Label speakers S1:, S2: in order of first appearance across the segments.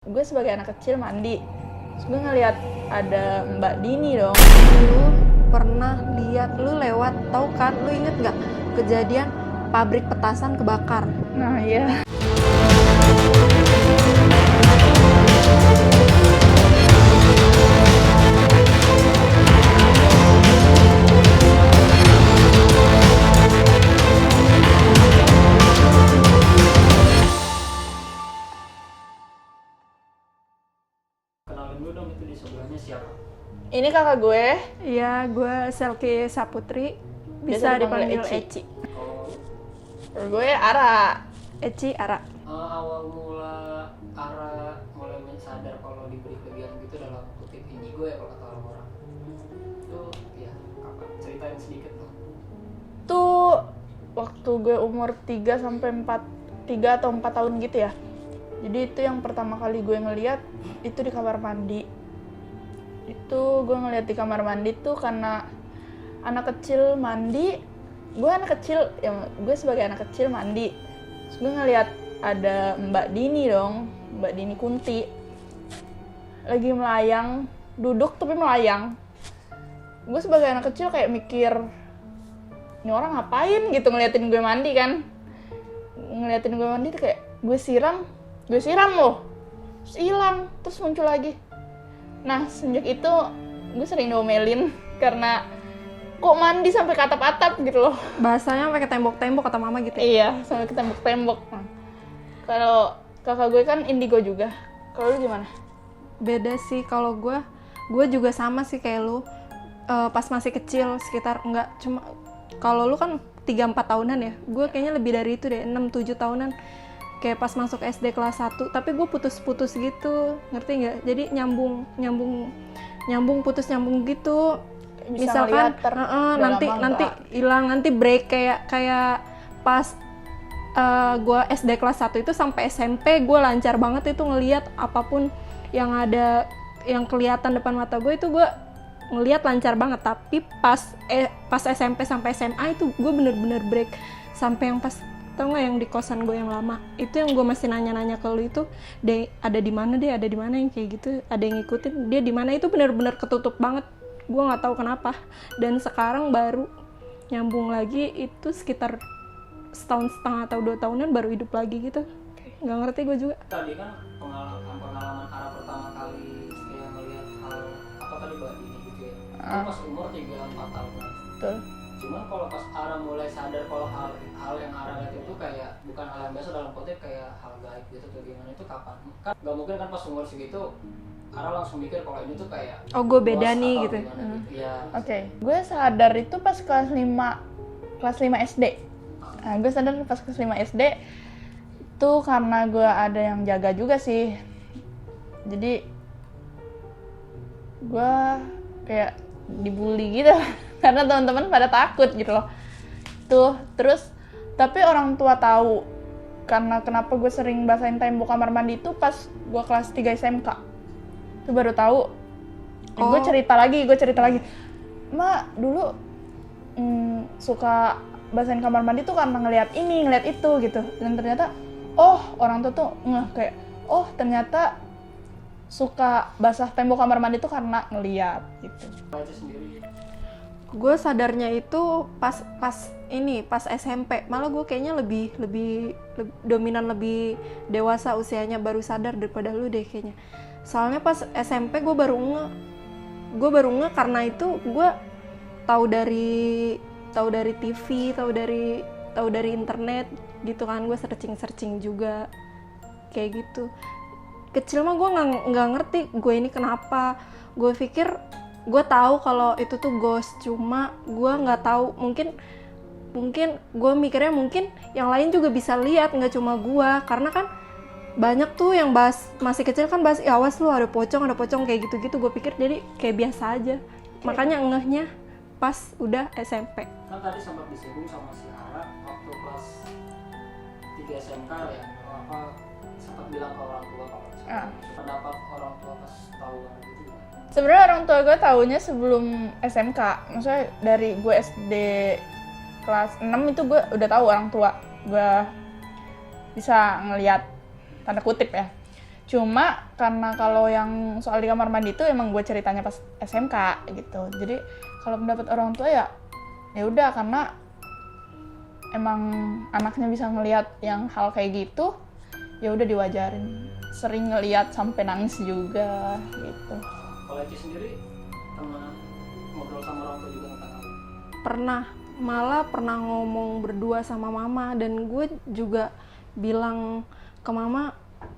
S1: Gue sebagai anak kecil mandi, terus gue ngeliat ada Mbak Dini dong.
S2: Lu pernah lihat, lu lewat, tahu kan? Lu inget nggak kejadian pabrik petasan kebakar?
S1: Nah iya.
S3: Kenalin dulu dong, itu di sebelahnya siapa?
S1: Ini kakak gue,
S2: Iya, gue Selki Saputri,
S1: biasa
S2: bisa
S1: dipanggil
S2: dipanggil
S1: Eci.
S2: Eci.
S3: Kalau
S1: Terus gue Ara.
S2: Eci Ara.
S3: awal mula Ara mulai sadar kalau diberi kelebihan gitu dalam kutip indigo ya kalau kata orang-orang itu ya kapan? Ceritain sedikit dong.
S1: Tuh waktu gue umur 3 sampai 3 atau 4 tahun gitu ya. Jadi itu yang pertama kali gue ngeliat itu di kamar mandi. Itu gue ngeliat di kamar mandi tuh karena anak kecil mandi. Gue anak kecil, ya gue sebagai anak kecil mandi. Terus gue ngeliat ada Mbak Dini dong, Mbak Dini Kunti. Lagi melayang, duduk tapi melayang. Gue sebagai anak kecil kayak mikir, ini orang ngapain gitu ngeliatin gue mandi kan. Ngeliatin gue mandi tuh kayak gue siram loh. Terus hilang, terus muncul lagi. Nah sejak itu gue sering diomelin karena kok mandi sampai ke atap-atap gitu loh.
S2: Bahasanya sampai ke tembok-tembok kata mama gitu ya?
S1: Iya, sampai ke tembok-tembok. Nah, kalau kakak gue kan indigo juga. Kalau lu gimana?
S2: Beda sih, kalau gue juga sama sih kayak lu. Pas masih kecil sekitar, enggak cuma, kalau lu kan 3-4 tahunan ya, gue kayaknya lebih dari itu deh, 6-7 tahunan. Kayak pas masuk SD kelas 1, tapi gue putus-putus gitu, ngerti nggak? Jadi nyambung putus nyambung gitu.
S1: Bisa
S2: Misalkan
S1: ngeliat dalam
S2: nanti
S1: mangga.
S2: hilang, nanti break kayak pas gue SD kelas 1 itu sampai SMP gue lancar banget itu ngelihat apapun yang ada yang kelihatan depan mata gue itu gue ngelihat lancar banget. Tapi pas SMP sampai SMA itu gue bener-bener break sampai yang pas, tau nggak yang di kosan gue yang lama itu, yang gue masih nanya-nanya ke lu itu, ada di mana yang kayak gitu, ada yang ngikutin dia di mana, itu bener-bener ketutup banget. Gue nggak tahu kenapa, dan sekarang baru nyambung lagi itu sekitar setahun setengah atau 2 tahunan baru hidup lagi gitu. Nggak ngerti gue juga.
S3: Tadi kan pengalaman Ara pertama kali kayak melihat hal apa tadi Mbak Dini gitu ya, itu pas umur 3-4 tahun.
S1: Betul.
S3: Cuman kalau pas Ara mulai sadar kalau hal yang Ara lihat itu kayak bukan hal yang biasa dalam kutip kayak hal gaib gitu atau gimana, itu kapan? Kan nggak mungkin kan pas umur segitu Ara langsung mikir kalau ini tuh kayak
S2: Oh, gue beda
S3: ghost
S2: nih
S3: atau
S2: gitu.
S3: gimana gitu. Ya.
S1: Oke, gue sadar itu pas kelas 5 SD. Nah, gue sadar pas kelas 5 SD itu karena gue ada yang jaga juga sih. Jadi gue kayak dibully gitu karena teman-teman pada takut gitu loh. Tuh, terus tapi orang tua tahu karena kenapa gue sering basahin tembok kamar mandi itu pas gue kelas 3 SMK. Itu baru tahu. Gue cerita lagi, Mak, dulu suka basahin kamar mandi tuh karena ngeliat ini, ngeliat itu gitu. Dan ternyata, orang tua tuh kayak, ternyata suka basah tembok kamar mandi tuh karena ngeliat gitu.
S3: Aja sendiri.
S2: Gue sadarnya itu pas SMP. Malah gue kayaknya lebih dominan, lebih dewasa usianya, baru sadar daripada lu deh kayaknya. Soalnya pas SMP gue baru nge karena itu gue tahu dari TV, tahu dari internet gitu kan. Gue searching juga kayak gitu. Kecil mah gue nggak ngerti gue ini kenapa. Gue pikir gue tahu kalau itu tuh ghost, cuma gue nggak tahu, mungkin gue mikirnya mungkin yang lain juga bisa lihat, nggak cuma gue, karena kan banyak tuh yang masih kecil kan bahas, awas lu ada pocong kayak gitu-gitu. Gue pikir jadi kayak biasa aja, makanya ngehnya pas udah SMP.
S3: Kan tadi sempat disinggung sama si Ara waktu kelas 3 SMK ya, apa sempat bilang ke orang tua kalau pendapat orang tua pas tahu gitu gimana?
S1: Sebenarnya orang tua gue taunya sebelum SMK. Maksudnya dari gue SD kelas 6 itu gue udah tahu orang tua gue bisa ngelihat, tanda kutip ya. Cuma karena kalau yang soal di kamar mandi itu emang gue ceritanya pas SMK gitu. Jadi kalau pendapat orang tua ya udah, karena emang anaknya bisa ngelihat yang hal kayak gitu, ya udah diwajarin. Sering ngelihat sampai nangis juga gitu.
S3: Kalau Eci sendiri pernah ngobrol sama orang tua juga tentang hal ini?
S2: Malah pernah ngomong berdua sama mama, dan gue juga bilang ke mama,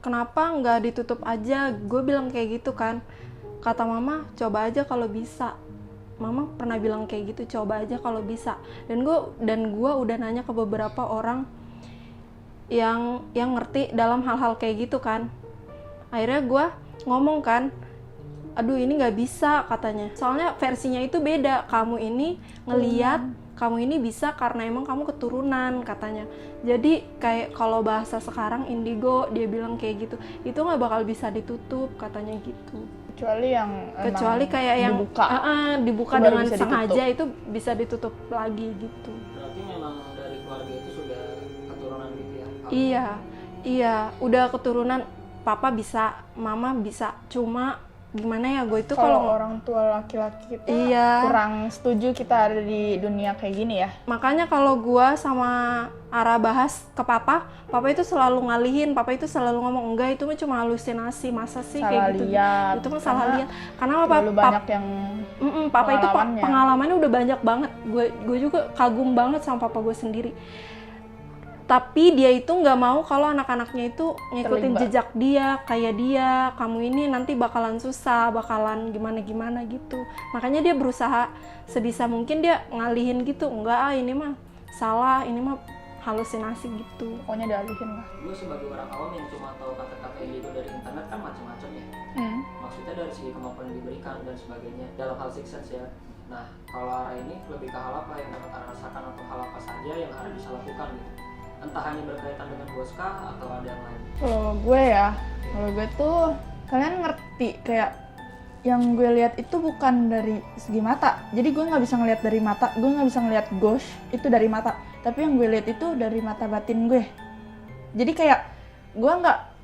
S2: kenapa nggak ditutup aja? Gue bilang kayak gitu kan. Kata mama, coba aja kalau bisa. Mama pernah bilang kayak gitu, coba aja kalau bisa. Dan gue udah nanya ke beberapa orang yang ngerti dalam hal-hal kayak gitu kan. Akhirnya gue ngomong kan, aduh ini nggak bisa katanya. Soalnya versinya itu beda. Kamu ini ngeliat, kamu ini bisa karena emang kamu keturunan katanya. Jadi kayak kalau bahasa sekarang indigo, dia bilang kayak gitu, itu nggak bakal bisa ditutup katanya gitu.
S1: Kecuali
S2: kayak yang dibuka
S1: baru
S2: dengan
S1: bisa
S2: sengaja ditutup. Itu bisa ditutup lagi gitu.
S3: Berarti memang dari keluarga itu sudah keturunan gitu ya?
S2: Iya, udah keturunan. Papa bisa, mama bisa. Cuma gimana ya, gue itu
S1: kalau orang tua laki-laki kita kurang setuju kita ada di dunia kayak gini ya.
S2: Makanya kalau gue sama Ara bahas ke papa itu selalu ngalihin. Papa itu selalu ngomong, enggak, itu mah cuma halusinasi, masa sih kayak gitu. Itu mah salah lihat. Karena
S1: banyak yang
S2: papa itu pengalamannya udah banyak banget. Gue juga kagum banget sama papa gue sendiri. Tapi dia itu nggak mau kalau anak-anaknya itu ngikutin jejak dia, kayak dia, kamu ini nanti bakalan susah, bakalan gimana-gimana gitu. Makanya dia berusaha sebisa mungkin dia ngalihin gitu, enggak, ini mah salah, ini mah halusinasi gitu.
S1: Pokoknya dialihin lah.
S3: Gue sebagai orang awam yang cuma tahu kata-kata indigo dari internet kan macam-macam ya. Maksudnya dari segi kemampuan yang diberikan dan sebagainya dalam hal six sense ya. Nah, kalau Ara ini lebih ke hal apa yang dapat Ara rasakan atau hal apa saja yang Ara bisa lakukan gitu? Entah hanya berkaitan dengan Boska atau ada yang lain?
S1: Kalau gue tuh, kalian ngerti kayak yang gue lihat itu bukan dari segi mata. Jadi gue nggak bisa ngelihat dari mata, gue nggak bisa ngelihat ghost itu dari mata. Tapi yang gue lihat itu dari mata batin gue. Jadi kayak gue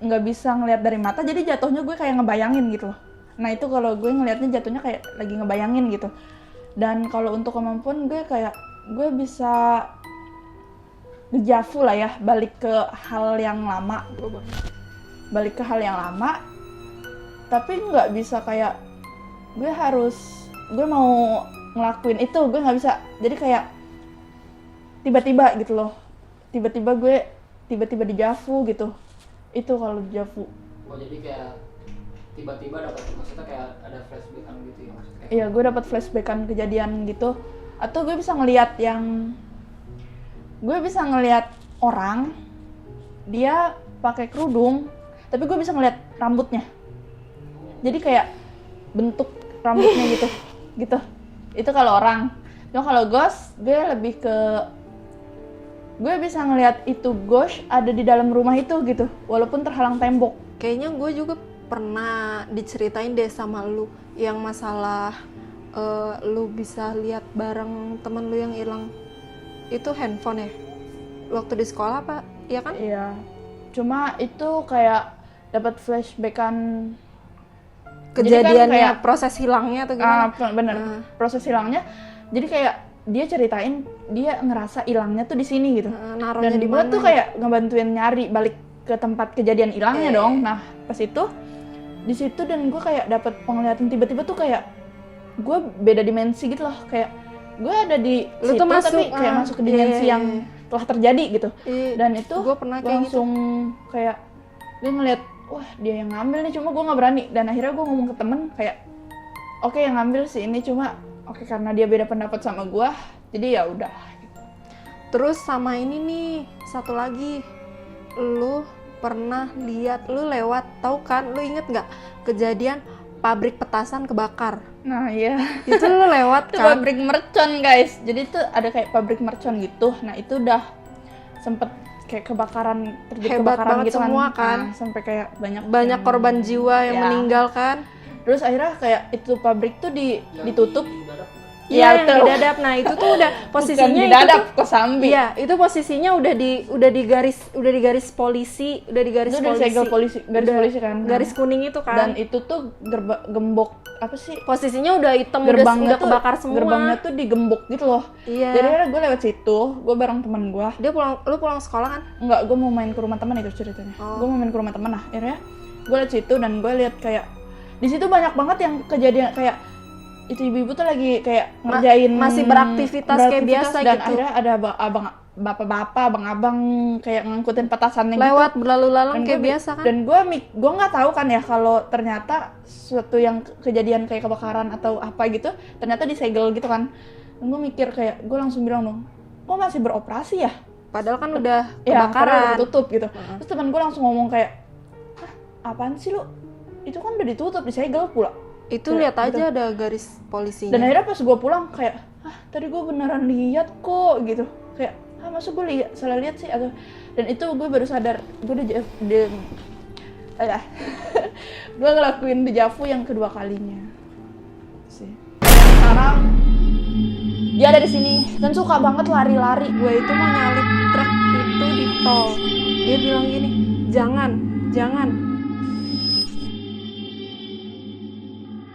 S1: nggak bisa ngelihat dari mata, jadi jatuhnya gue kayak ngebayangin gitu loh. Nah itu kalau gue ngelihatnya jatuhnya kayak lagi ngebayangin gitu. Dan kalau untuk kemampuan gue kayak gue bisa dejavu lah ya, balik ke hal yang lama, tapi nggak bisa kayak gue mau ngelakuin itu, gue nggak bisa. Jadi kayak tiba-tiba gitu loh, tiba-tiba dejavu gitu. Itu kalau dejavu.
S3: Oh jadi kayak tiba-tiba dapat, maksudnya kayak ada flashbackan gitu ya maksudnya?
S1: Iya, gue dapat flashbackan kejadian gitu. Atau gue bisa ngelihat orang, dia pakai kerudung, tapi gue bisa ngelihat rambutnya. Jadi kayak bentuk rambutnya gitu. Itu kalau orang. Cuma kalau ghost, gue bisa ngelihat itu ghost ada di dalam rumah itu gitu, walaupun terhalang tembok.
S2: Kayaknya gue juga pernah diceritain deh sama lu yang masalah lu bisa lihat bareng temen lu yang hilang. Itu handphone ya? Waktu di sekolah apa? Iya kan?
S1: Iya. Cuma itu kayak dapat flashbackan
S2: kejadiannya,
S1: kan kayak,
S2: proses hilangnya atau gimana?
S1: Bener. Proses hilangnya. Jadi kayak dia ceritain dia ngerasa hilangnya tuh di sini gitu.
S2: Naruhnya
S1: dan gue tuh kayak ngebantuin nyari balik ke tempat kejadian hilangnya dong. Nah pas itu di situ, dan gue kayak dapat penglihatan tiba-tiba tuh kayak gue beda dimensi gitu loh, kayak gue ada di
S2: lu
S1: situ
S2: tuh masuk,
S1: tapi kayak masuk ke dimensi yang telah terjadi gitu. Dan itu
S2: gue pernah kayak
S1: langsung gitu. Kayak gue ngeliat, wah dia yang ngambil nih, cuma gue nggak berani. Dan akhirnya gue ngomong ke temen kayak, oke, yang ngambil si ini, cuma karena dia beda pendapat sama gue, jadi ya udah.
S2: Terus sama ini nih, satu lagi, lu pernah lihat, lu lewat, tahu kan, lu inget nggak kejadian pabrik petasan kebakar?
S1: Nah iya,
S2: itu lu lewat
S1: kan? Pabrik mercon guys, jadi itu ada kayak pabrik mercon gitu. Nah itu udah sempet kayak kebakaran, terjadi
S2: hebat
S1: kebakaran
S2: banget
S1: gitu
S2: semua kan.
S1: Nah, sampai kayak
S2: banyak korban jiwa yang meninggal kan.
S1: Terus akhirnya kayak itu pabrik tuh ditutup.
S2: Iya, yang
S1: betul.
S2: di dadap. Nah, itu tuh udah posisinya
S1: Bukan di
S2: itu
S1: dadap,
S2: tuh,
S1: Kosambi.
S2: iya, itu posisinya udah di garis polisi, udah di garis
S1: Itu udah
S2: polisi.
S1: segel polisi, garis
S2: Udah
S1: polisi kan.
S2: Garis kuning itu kan.
S1: Dan itu tuh gembok apa sih?
S2: Posisinya udah hitam,
S1: Gerbangnya
S2: udah
S1: tuh
S2: kebakar semua.
S1: Gerbangnya tuh digembok gitu loh.
S2: Iya.
S1: Jadi akhirnya gue lewat situ, gue bareng teman gue.
S2: Lu pulang sekolah kan?
S1: Enggak, gue mau main ke rumah teman itu ceritanya.
S2: Oh.
S1: Gue mau main ke rumah teman, nah akhirnya gue liat situ dan gue lihat kayak di situ banyak banget yang kejadian kayak itu ibu-ibu tuh lagi kayak ngerjain
S2: masih beraktivitas kayak biasa
S1: dan
S2: gitu.
S1: akhirnya ada bapak-bapak, abang-abang kayak ngangkutin petasannya
S2: Lewat
S1: gitu.
S2: berlalu lalang
S1: Dan
S2: kayak
S1: gue-
S2: biasa kan?
S1: Dan gue nggak tahu kan ya kalau ternyata suatu yang kejadian kayak kebakaran atau apa gitu ternyata disegel gitu kan. Dan gue mikir kayak gue langsung bilang dong, kok masih beroperasi ya?
S2: Padahal kan udah
S1: Ya, karena
S2: kebakaran.
S1: udah tutup gitu. Terus teman gue langsung ngomong kayak, "Hah, apaan sih lu? Itu kan udah ditutup, disegel pula."
S2: Itu
S1: Kayak
S2: lihat
S1: gitu.
S2: aja ada garis polisinya.
S1: Dan akhirnya pas gue pulang kayak, tadi gue beneran lihat kok gitu. Kayak, masa gue salah lihat sih atau dan itu gue baru sadar gue gue ngelakuin dejavu yang kedua kalinya sih. Sekarang dia ada di sini dan suka banget lari-lari.
S2: Gue itu mau nyalip truk itu di tol. Dia bilang gini, jangan,